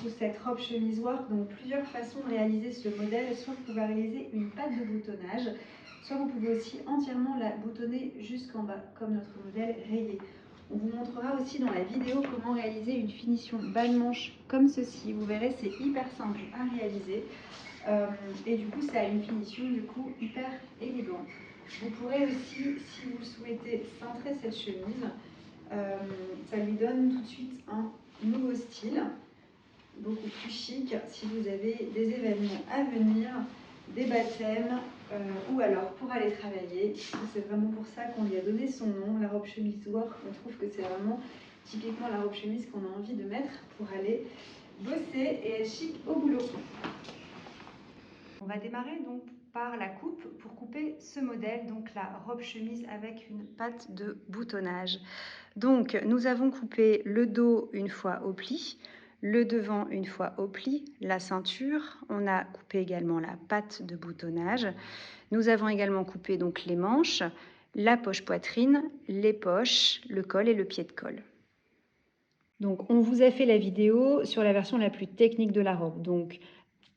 coup cette robe chemise work, donc plusieurs façons de réaliser ce modèle. Soit vous pouvez réaliser une patte de boutonnage, soit vous pouvez aussi entièrement la boutonner jusqu'en bas, comme notre modèle rayé. On vous montrera aussi dans la vidéo comment réaliser une finition bas de manche comme ceci. Vous verrez, c'est hyper simple à réaliser. Et du coup, ça a une finition du coup hyper élégante. Vous pourrez aussi, si vous le souhaitez, cintrer cette chemise. Ça lui donne tout de suite un nouveau style, beaucoup plus chic si vous avez des événements à venir, des baptêmes ou alors pour aller travailler. C'est vraiment pour ça qu'on lui a donné son nom, la robe chemise work. On trouve que c'est vraiment typiquement la robe chemise qu'on a envie de mettre pour aller bosser et être chic au boulot. On va démarrer donc par la coupe pour couper ce modèle, donc la robe chemise avec une patte de boutonnage. Donc nous avons coupé le dos une fois au pli, le devant une fois au pli, la ceinture, on a coupé également la patte de boutonnage. Nous avons également coupé donc les manches, la poche poitrine, les poches, le col et le pied de colle. Donc on vous a fait la vidéo sur la version la plus technique de la robe. Donc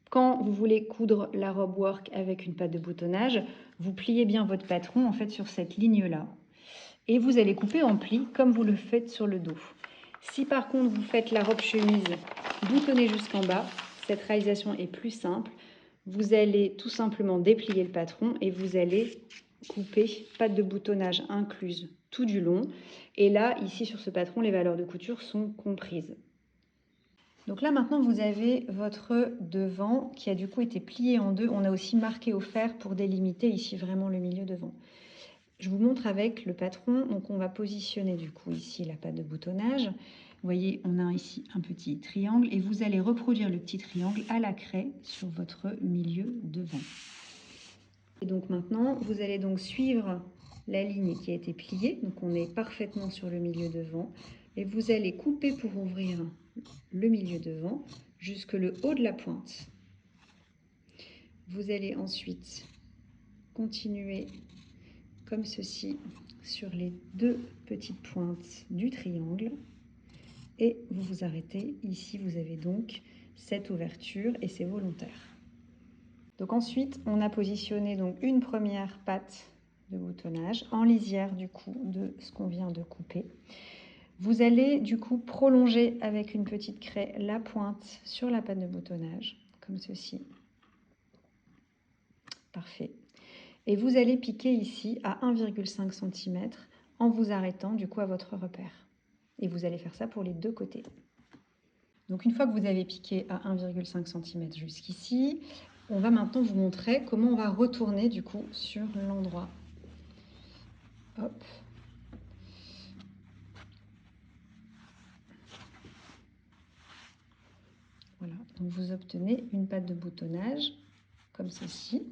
quand vous voulez coudre la robe work avec une patte de boutonnage, vous pliez bien votre patron en fait sur cette ligne-là. Et vous allez couper en plis comme vous le faites sur le dos. Si par contre vous faites la robe chemise boutonnée jusqu'en bas, cette réalisation est plus simple. Vous allez tout simplement déplier le patron et vous allez couper patte de boutonnage incluse tout du long. Et là, ici sur ce patron, les valeurs de couture sont comprises. Donc là maintenant vous avez votre devant qui a du coup été plié en deux. On a aussi marqué au fer pour délimiter ici vraiment le milieu devant. Je vous montre avec le patron. Donc on va positionner du coup ici la patte de boutonnage. Vous voyez, on a ici un petit triangle et vous allez reproduire le petit triangle à la craie sur votre milieu devant. Et donc maintenant, vous allez donc suivre la ligne qui a été pliée. Donc on est parfaitement sur le milieu devant. Et vous allez couper pour ouvrir le milieu devant jusque le haut de la pointe. Vous allez ensuite continuer comme ceci sur les deux petites pointes du triangle et vous vous arrêtez. Ici, vous avez donc cette ouverture et c'est volontaire. Donc ensuite, on a positionné donc une première patte de boutonnage en lisière du coup de ce qu'on vient de couper. Vous allez du coup prolonger avec une petite craie la pointe sur la patte de boutonnage, comme ceci. Parfait. Et vous allez piquer ici à 1,5 cm en vous arrêtant du coup à votre repère. Et vous allez faire ça pour les deux côtés. Donc une fois que vous avez piqué à 1,5 cm jusqu'ici, on va maintenant vous montrer comment on va retourner du coup sur l'endroit. Hop. Voilà, donc vous obtenez une patte de boutonnage comme ceci.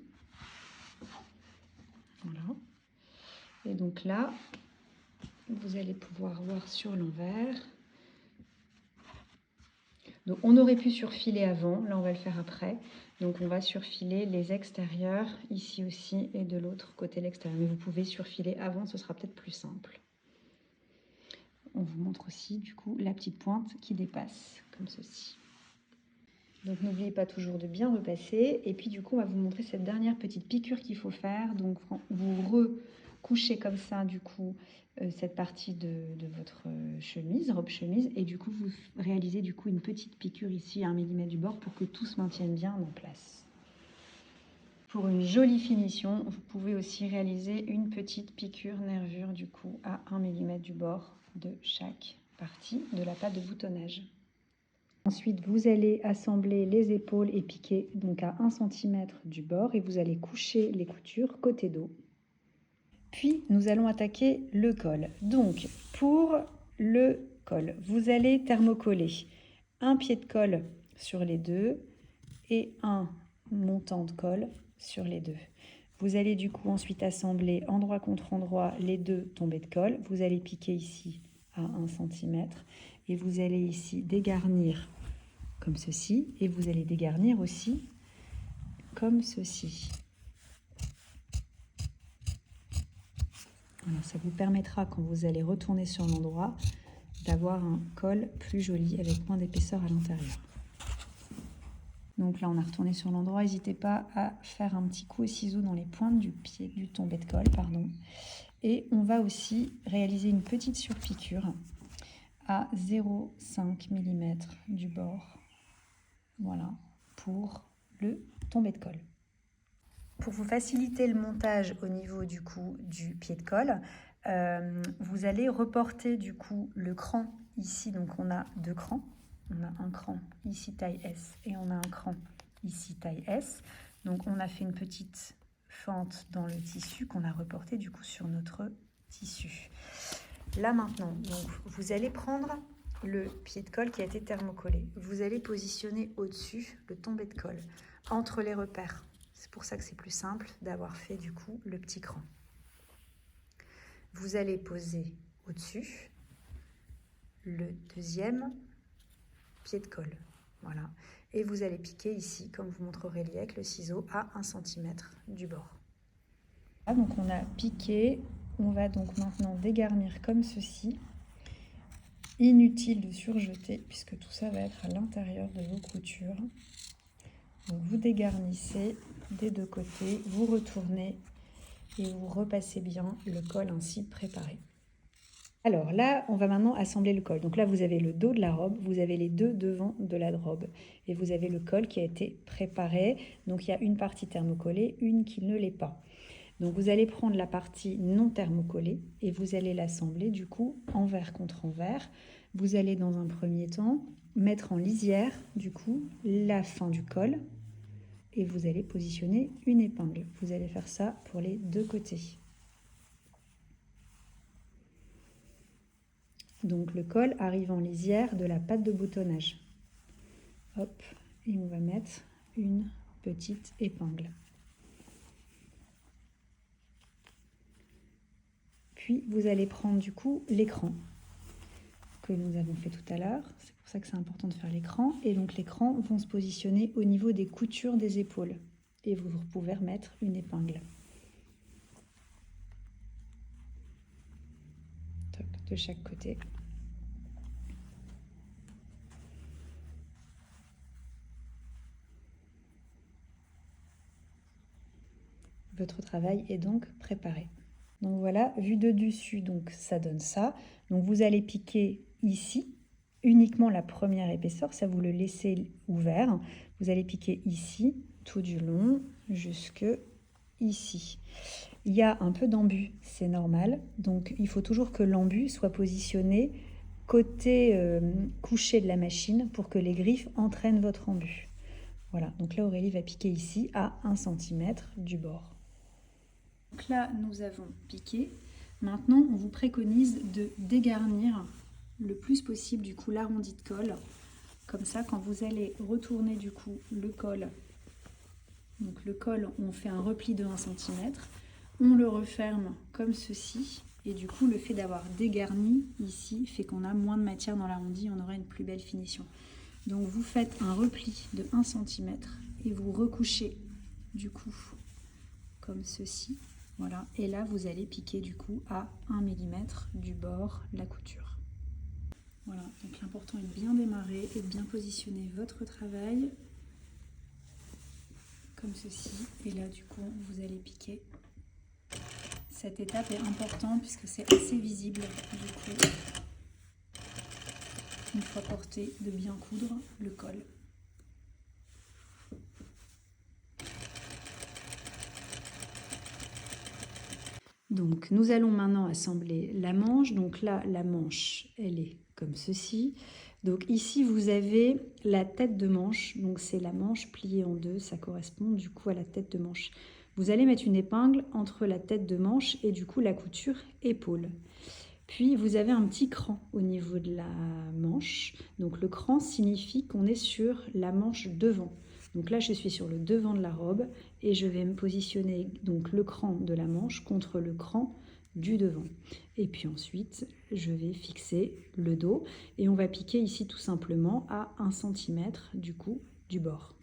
Voilà. Et donc là, vous allez pouvoir voir sur l'envers. Donc on aurait pu surfiler avant, là on va le faire après. Donc on va surfiler les extérieurs, ici aussi, et de l'autre côté l'extérieur. Mais vous pouvez surfiler avant, ce sera peut-être plus simple. On vous montre aussi du coup la petite pointe qui dépasse, comme ceci. Donc n'oubliez pas toujours de bien repasser. Et puis du coup on va vous montrer cette dernière petite piqûre qu'il faut faire. Donc vous recouchez comme ça du coup cette partie de votre chemise, robe chemise. Et du coup vous réalisez du coup une petite piqûre ici à 1 mm du bord pour que tout se maintienne bien en place. Pour une jolie finition, vous pouvez aussi réaliser une petite piqûre nervure du coup à 1 mm du bord de chaque partie de la patte de boutonnage. Ensuite, vous allez assembler les épaules et piquer donc à 1 cm du bord et vous allez coucher les coutures côté dos. Puis, nous allons attaquer le col. Donc, pour le col, vous allez thermocoller un pied de colle sur les deux et un montant de colle sur les deux. Vous allez du coup ensuite assembler endroit contre endroit les deux tombées de colle. Vous allez piquer ici à 1 cm et vous allez ici dégarnir comme ceci et vous allez dégarnir aussi comme ceci. Voilà, ça vous permettra quand vous allez retourner sur l'endroit d'avoir un col plus joli avec moins d'épaisseur à l'intérieur. Donc là, on a retourné sur l'endroit. N'hésitez pas à faire un petit coup au ciseau dans les pointes du pied, du tombé de colle, pardon. Et on va aussi réaliser une petite surpiqûre à 0,5 mm du bord. Voilà, pour le tombé de colle. Pour vous faciliter le montage au niveau du coup du pied de colle, vous allez reporter du coup le cran ici. Donc on a deux crans. On a un cran ici taille S et on a un cran ici taille S. Donc on a fait une petite fente dans le tissu qu'on a reporté du coup sur notre tissu. Là maintenant, donc, vous allez prendre le pied de colle qui a été thermocollé. Vous allez positionner au-dessus le tombé de colle, entre les repères. C'est pour ça que c'est plus simple d'avoir fait du coup le petit cran. Vous allez poser au-dessus le deuxième pied de colle. Voilà. Et vous allez piquer ici, comme vous montrerez avec le ciseau, à 1 cm du bord. Là, donc on a piqué. On va donc maintenant dégarnir comme ceci. Inutile de surjeter puisque tout ça va être à l'intérieur de vos coutures. Donc vous dégarnissez des deux côtés, vous retournez et vous repassez bien le col ainsi préparé. Alors là, on va maintenant assembler le col. Donc là, vous avez le dos de la robe, vous avez les deux devants de la robe et vous avez le col qui a été préparé. Donc il y a une partie thermocollée, une qui ne l'est pas. Donc vous allez prendre la partie non thermocollée et vous allez l'assembler du coup envers contre envers. Vous allez dans un premier temps mettre en lisière du coup la fin du col et vous allez positionner une épingle. Vous allez faire ça pour les deux côtés. Donc le col arrive en lisière de la patte de boutonnage. Hop, et on va mettre une petite épingle. Puis vous allez prendre du coup l'écran que nous avons fait tout à l'heure. C'est pour ça que c'est important de faire l'écran. Et donc l'écran vont se positionner au niveau des coutures des épaules. Et vous pouvez remettre une épingle. Top, de chaque côté. Votre travail est donc préparé. Donc voilà, vu de dessus, donc ça donne ça. Donc vous allez piquer ici uniquement la première épaisseur, ça vous le laissez ouvert. Vous allez piquer ici tout du long jusque ici. Il y a un peu d'embut, c'est normal. Donc il faut toujours que l'embut soit positionné côté couché de la machine pour que les griffes entraînent votre embut. Voilà, donc là Aurélie va piquer ici à 1 cm du bord. Donc là, nous avons piqué. Maintenant, on vous préconise de dégarnir le plus possible du coup l'arrondi de col. Comme ça, quand vous allez retourner du coup le col, donc le col, on fait un repli de 1 cm, on le referme comme ceci. Et du coup, le fait d'avoir dégarni ici fait qu'on a moins de matière dans l'arrondi, on aura une plus belle finition. Donc vous faites un repli de 1 cm et vous recouchez du coup comme ceci. Voilà, et là vous allez piquer du coup à 1 mm du bord la couture. Voilà, donc l'important est de bien démarrer et de bien positionner votre travail comme ceci. Et là du coup vous allez piquer. Cette étape est importante puisque c'est assez visible du coup. Une fois porté, de bien coudre le col. Donc nous allons maintenant assembler la manche. Donc là, la manche, elle est comme ceci. Donc ici, vous avez la tête de manche. Donc c'est la manche pliée en deux. Ça correspond du coup à la tête de manche. Vous allez mettre une épingle entre la tête de manche et du coup la couture épaule. Puis vous avez un petit cran au niveau de la manche. Donc le cran signifie qu'on est sur la manche devant. Donc là, je suis sur le devant de la robe et je vais me positionner donc le cran de la manche contre le cran du devant. Et puis ensuite, je vais fixer le dos et on va piquer ici tout simplement à 1 cm du coup du bord.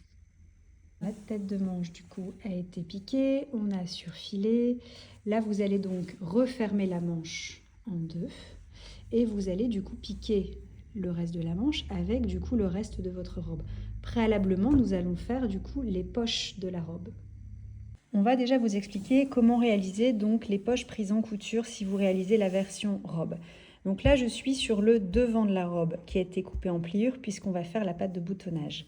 La tête de manche du coup a été piquée, on a surfilé. Là, vous allez donc refermer la manche en deux et vous allez du coup piquer le reste de la manche avec du coup le reste de votre robe. Préalablement, nous allons faire du coup les poches de la robe. On va déjà vous expliquer comment réaliser donc les poches prises en couture si vous réalisez la version robe. Donc là, je suis sur le devant de la robe qui a été coupé en pliure puisqu'on va faire la patte de boutonnage.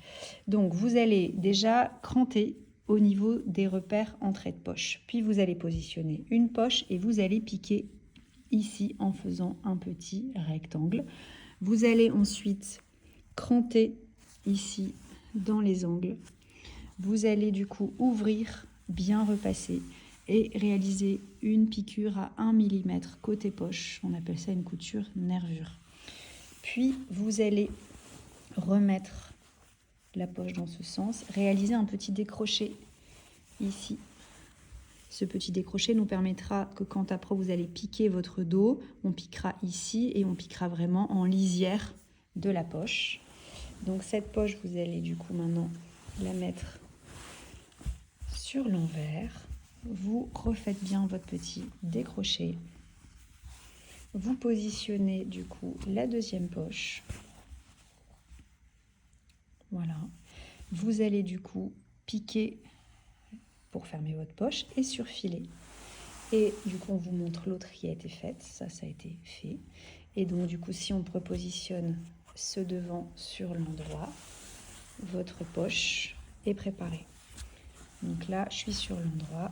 Donc vous allez déjà cranter au niveau des repères entrée de poche. Puis vous allez positionner une poche et vous allez piquer ici en faisant un petit rectangle. Vous allez ensuite cranter ici dans les angles. Vous allez du coup ouvrir, bien repasser et réaliser une piqûre à 1 mm côté poche. On appelle ça une couture nervure. Puis vous allez remettre la poche dans ce sens, réaliser un petit décroché ici. Ce petit décroché nous permettra que quand après vous allez piquer votre dos, on piquera ici et on piquera vraiment en lisière de la poche. Donc cette poche, vous allez du coup maintenant la mettre sur l'envers. Vous refaites bien votre petit décroché. Vous positionnez du coup la deuxième poche. Voilà. Vous allez du coup piquer pour fermer votre poche et surfiler. Et du coup, on vous montre l'autre qui a été faite. Ça a été fait. Et donc du coup, si on repositionne ce devant sur l'endroit, votre poche est préparée. Donc là, je suis sur l'endroit.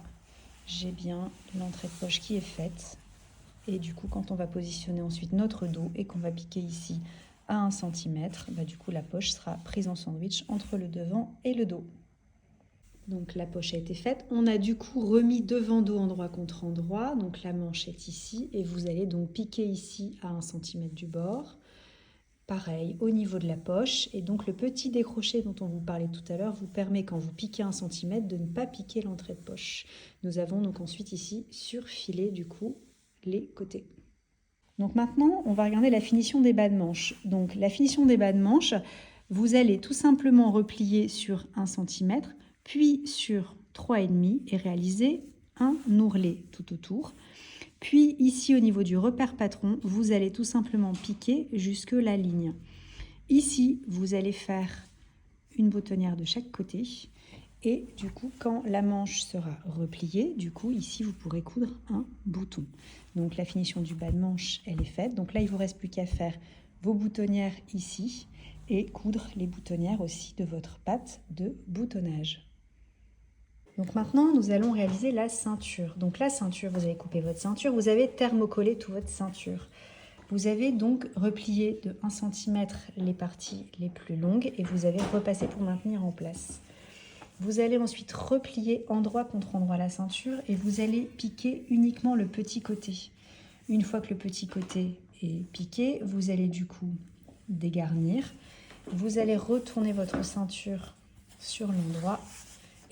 J'ai bien l'entrée de poche qui est faite. Et du coup, quand on va positionner ensuite notre dos et qu'on va piquer ici à 1 cm, du coup, la poche sera prise en sandwich entre le devant et le dos. Donc la poche a été faite. On a du coup remis devant dos endroit contre endroit. Donc la manche est ici et vous allez donc piquer ici à 1 cm du bord. Pareil au niveau de la poche. Et donc le petit décroché dont on vous parlait tout à l'heure vous permet quand vous piquez 1 cm de ne pas piquer l'entrée de poche. Nous avons donc ensuite ici surfilé du coup les côtés. Donc maintenant on va regarder la finition des bas de manche. Donc la finition des bas de manche, vous allez tout simplement replier sur 1 cm puis sur 3,5 et réaliser un ourlet tout autour. Puis ici au niveau du repère patron, vous allez tout simplement piquer jusque la ligne. Ici, vous allez faire une boutonnière de chaque côté. Et du coup, quand la manche sera repliée, du coup, ici, vous pourrez coudre un bouton. Donc la finition du bas de manche, elle est faite. Donc là, il ne vous reste plus qu'à faire vos boutonnières ici et coudre les boutonnières aussi de votre patte de boutonnage. Donc maintenant, nous allons réaliser la ceinture. Donc la ceinture, vous avez coupé votre ceinture, vous avez thermocollé toute votre ceinture. Vous avez donc replié de 1 cm les parties les plus longues et vous avez repassé pour maintenir en place. Vous allez ensuite replier endroit contre endroit la ceinture et vous allez piquer uniquement le petit côté. Une fois que le petit côté est piqué, vous allez du coup dégarnir. Vous allez retourner votre ceinture sur l'endroit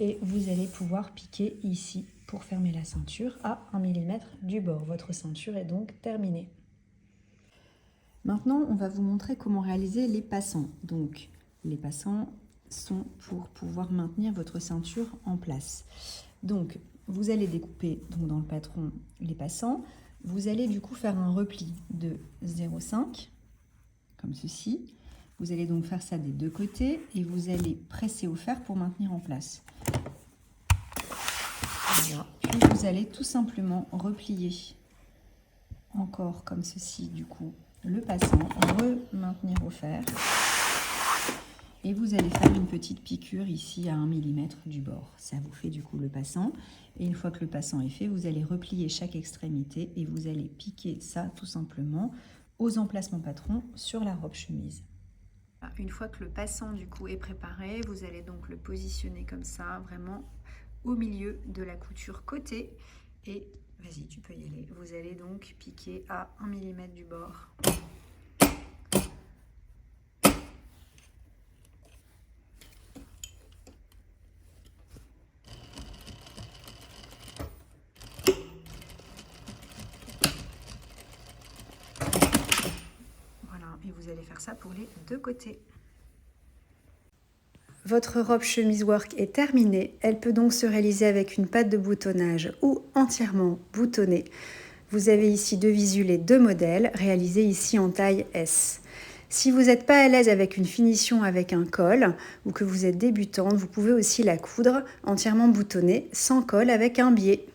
et vous allez pouvoir piquer ici pour fermer la ceinture à 1 mm du bord. Votre ceinture est donc terminée. Maintenant, on va vous montrer comment réaliser les passants. Donc, les passants sont pour pouvoir maintenir votre ceinture en place. Donc, vous allez découper donc, dans le patron les passants. Vous allez du coup faire un repli de 0,5, comme ceci. Vous allez donc faire ça des deux côtés et vous allez presser au fer pour maintenir en place. Voilà. Puis vous allez tout simplement replier encore comme ceci du coup le passant, re-maintenir au fer et vous allez faire une petite piqûre ici à 1 mm du bord. Ça vous fait du coup le passant et une fois que le passant est fait, vous allez replier chaque extrémité et vous allez piquer ça tout simplement aux emplacements patrons sur la robe chemise. Une fois que le passant du coup est préparé, vous allez donc le positionner comme ça, vraiment au milieu de la couture côté. Et vas-y, tu peux y aller. Vous allez donc piquer à 1 mm du bord. Voilà, et vous allez faire ça pour les deux côtés. Votre robe chemise work est terminée. Elle peut donc se réaliser avec une patte de boutonnage ou entièrement boutonnée. Vous avez ici deux visuels et deux modèles réalisés ici en taille S. Si vous n'êtes pas à l'aise avec une finition avec un col ou que vous êtes débutante, vous pouvez aussi la coudre entièrement boutonnée sans col avec un biais.